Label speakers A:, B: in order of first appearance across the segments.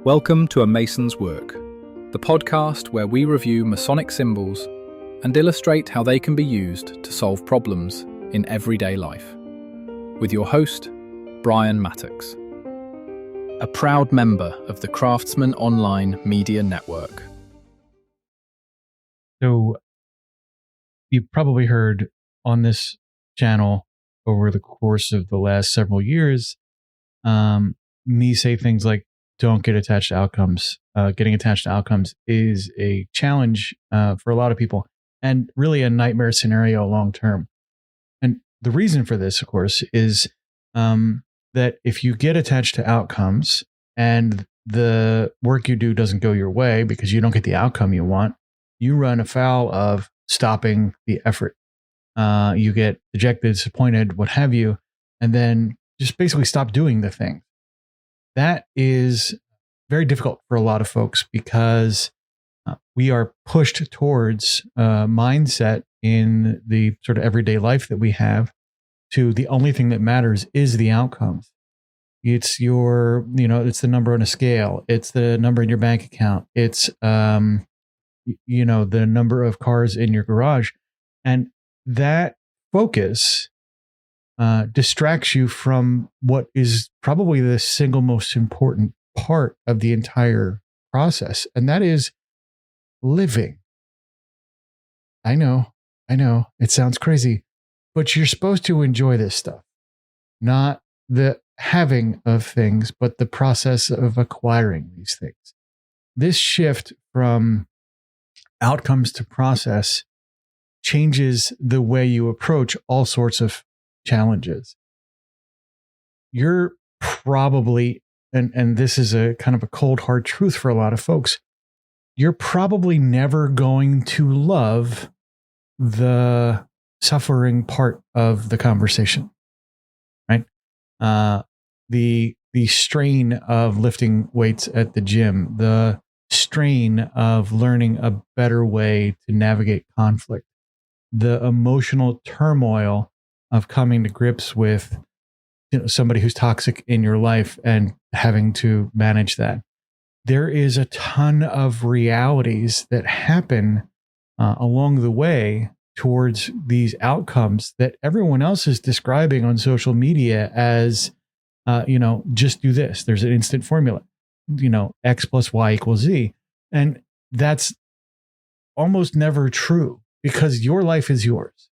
A: Welcome to A Mason's Work, the podcast where we review Masonic symbols and illustrate how they can be used to solve problems in everyday life. With your host, Brian Mattox, a proud member of the Craftsman Online Media Network.
B: So, you've probably heard on this channel over the course of the last several years, me say things like, don't get attached to outcomes. Getting attached to outcomes is a challenge for a lot of people and really a nightmare scenario long term. And the reason for this, of course, is that if you get attached to outcomes and the work you do doesn't go your way because you don't get the outcome you want, you run afoul of stopping the effort. You get dejected, disappointed, what have you, and then just basically stop doing the thing. That is very difficult for a lot of folks because we are pushed towards a mindset in the sort of everyday life that we have to the only thing that matters is the outcomes. It's it's the number on a scale. It's the number in your bank account. It's, the number of cars in your garage. And that focus distracts you from what is probably the single most important part of the entire process, and that is living. I know, it sounds crazy, but you're supposed to enjoy this stuff, not the having of things, but the process of acquiring these things. This shift from outcomes to process changes the way you approach all sorts of challenges. You're probably, and this is a kind of a cold hard truth for a lot of folks, you're probably never going to love the suffering part of the conversation, right? The strain of lifting weights at the gym, the strain of learning a better way to navigate conflict, the emotional turmoil of coming to grips with somebody who's toxic in your life and having to manage that. There is a ton of realities that happen along the way towards these outcomes that everyone else is describing on social media as, just do this. There's an instant formula, X plus Y equals Z. And that's almost never true because your life is yours.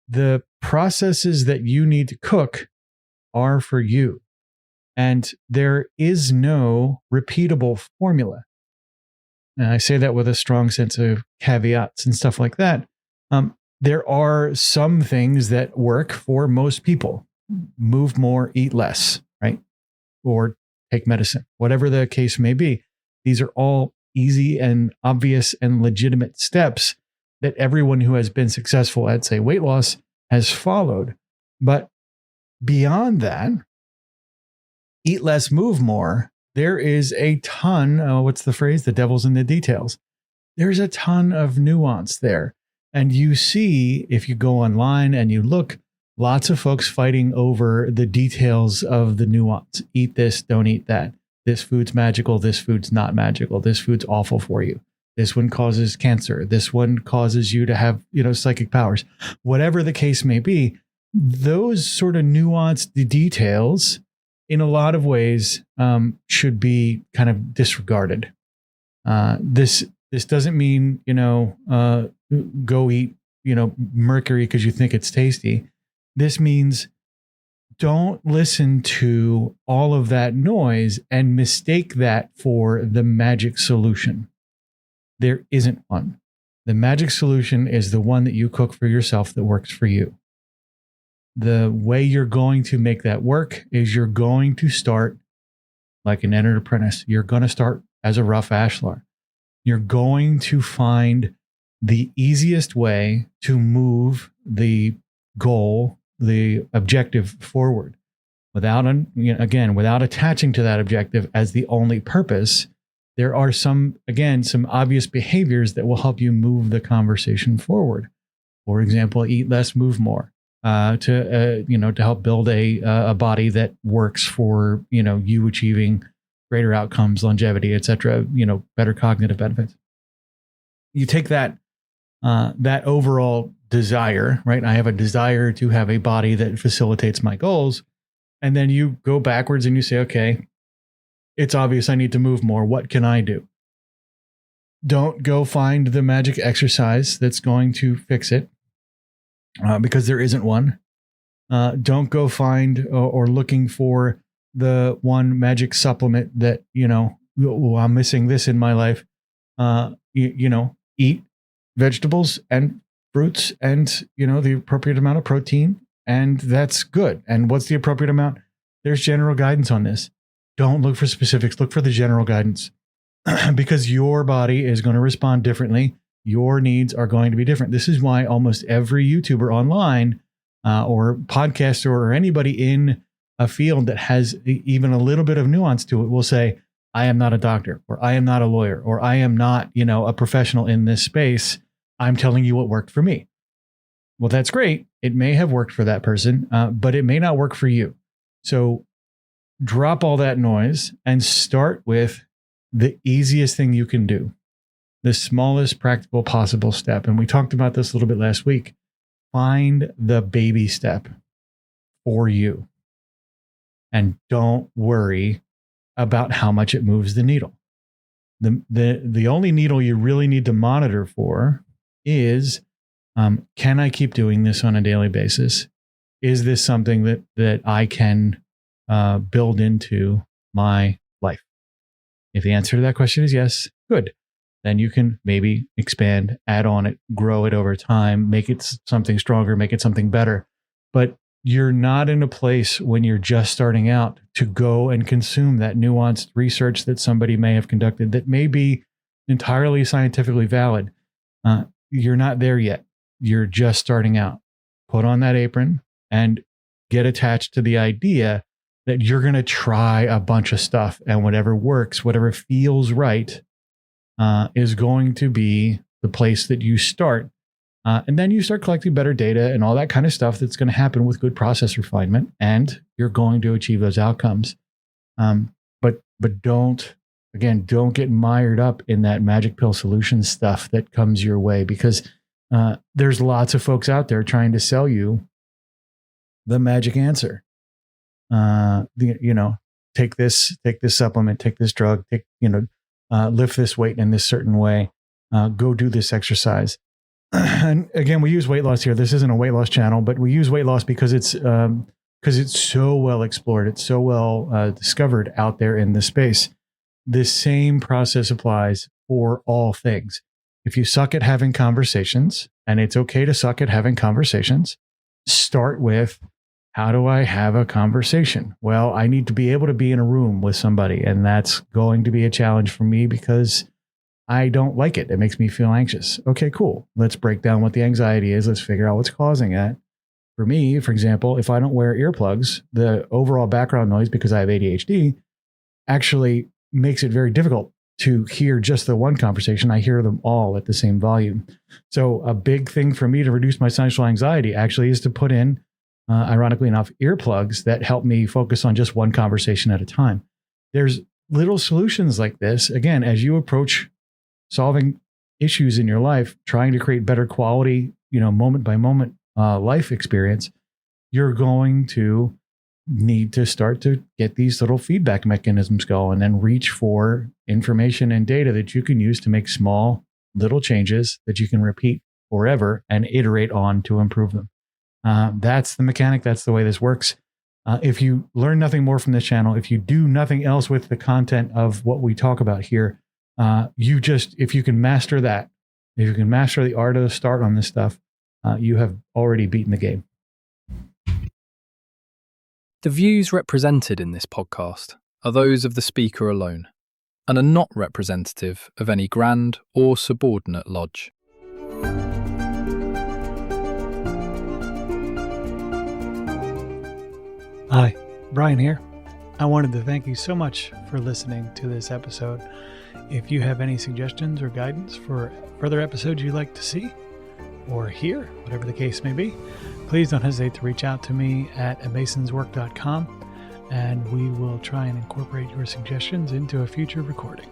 B: The processes that you need to cook are for you. And there is no repeatable formula. And I say that with a strong sense of caveats and stuff like that. There are some things that work for most people. Move more, eat less, right? Or take medicine, whatever the case may be. These are all easy and obvious and legitimate steps that everyone who has been successful at, say, weight loss has followed. But beyond that, eat less, move more. There is a ton, what's the phrase? The devil's in the details. There's a ton of nuance there. And you see, if you go online and you look, lots of folks fighting over the details of the nuance. Eat this, don't eat that. This food's magical. This food's not magical. This food's awful for you. This one causes cancer. This one causes you to have, psychic powers. Whatever the case may be, those sort of nuanced details in a lot of ways should be kind of disregarded. This doesn't mean, go eat, mercury because you think it's tasty. This means don't listen to all of that noise and mistake that for the magic solution. There isn't one. The magic solution is the one that you cook for yourself that works for you. The way you're going to make that work is you're going to start like an entered apprentice. You're going to start as a rough ashlar. You're going to find the easiest way to move the goal, the objective forward without attaching to that objective as the only purpose. There are some obvious behaviors that will help you move the conversation forward. For example, eat less, move more, to help build a body that works for, you achieving greater outcomes, longevity, etc., better cognitive benefits. You take that overall desire, right? I have a desire to have a body that facilitates my goals. And then you go backwards and you say, okay, it's obvious I need to move more. What can I do? Don't go find the magic exercise that's going to fix it, because there isn't one. Don't go find or looking for the one magic supplement that, I'm missing this in my life. Eat vegetables and fruits and, the appropriate amount of protein, and that's good. And what's the appropriate amount? There's general guidance on this. Don't look for specifics. Look for the general guidance. Because your body is going to respond differently. Your needs are going to be different. This is why almost every YouTuber online or podcaster or anybody in a field that has even a little bit of nuance to it will say, I am not a doctor, or I am not a lawyer, or I am not, a professional in this space. I'm telling you what worked for me. Well, that's great. It may have worked for that person, but it may not work for you. So drop all that noise and start with the easiest thing you can do, the smallest practical possible step. And we talked about this a little bit last week. Find the baby step for you. And don't worry about how much it moves the needle. The only needle you really need to monitor for is, can I keep doing this on a daily basis? Is this something that I can build into my life? If the answer to that question is yes, good. Then you can maybe expand, add on it, grow it over time, make it something stronger, make it something better. But you're not in a place when you're just starting out to go and consume that nuanced research that somebody may have conducted that may be entirely scientifically valid. You're not there yet. You're just starting out. Put on that apron and get attached to the idea that you're going to try a bunch of stuff, and whatever works, whatever feels right, is going to be the place that you start. And then you start collecting better data and all that kind of stuff that's going to happen with good process refinement, and you're going to achieve those outcomes. But don't get mired up in that magic pill solution stuff that comes your way, because there's lots of folks out there trying to sell you the magic answer. Take this supplement, take this drug, lift this weight in this certain way, go do this exercise. And again, we use weight loss here. This isn't a weight loss channel, but we use weight loss because it's so well explored. It's so well discovered out there in the space. This same process applies for all things. If you suck at having conversations, and it's okay to suck at having conversations, start with, how do I have a conversation? Well, I need to be able to be in a room with somebody, and that's going to be a challenge for me because I don't like it. It makes me feel anxious. Okay, cool. Let's break down what the anxiety is. Let's figure out what's causing it. For me, for example, if I don't wear earplugs, the overall background noise, because I have ADHD, actually makes it very difficult to hear just the one conversation. I hear them all at the same volume. So a big thing for me to reduce my social anxiety actually is to put in, ironically enough, earplugs that help me focus on just one conversation at a time. There's little solutions like this. Again, as you approach solving issues in your life, trying to create better quality, moment by moment life experience, you're going to need to start to get these little feedback mechanisms going and reach for information and data that you can use to make small little changes that you can repeat forever and iterate on to improve them. That's the mechanic. That's the way this works. If you learn nothing more from this channel, if you do nothing else with the content of what we talk about here, if you can master that, if you can master the art of the start on this stuff, you have already beaten the game.
A: The views represented in this podcast are those of the speaker alone and are not representative of any grand or subordinate lodge.
C: Hi, Brian here. I wanted to thank you so much for listening to this episode. If you have any suggestions or guidance for further episodes you'd like to see or hear, whatever the case may be, please don't hesitate to reach out to me at amasonswork.com. and we will try and incorporate your suggestions into a future recording.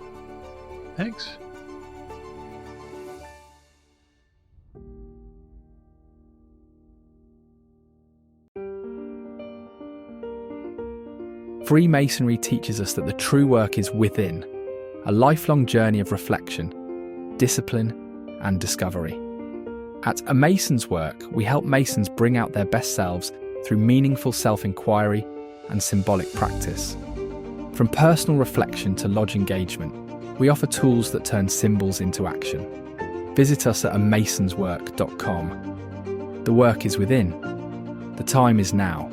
C: Thanks.
A: Freemasonry teaches us that the true work is within, a lifelong journey of reflection, discipline, and discovery. At A Mason's Work, we help Masons bring out their best selves through meaningful self-inquiry and symbolic practice. From personal reflection to lodge engagement, we offer tools that turn symbols into action. Visit us at amasonswork.com. The work is within. The time is now.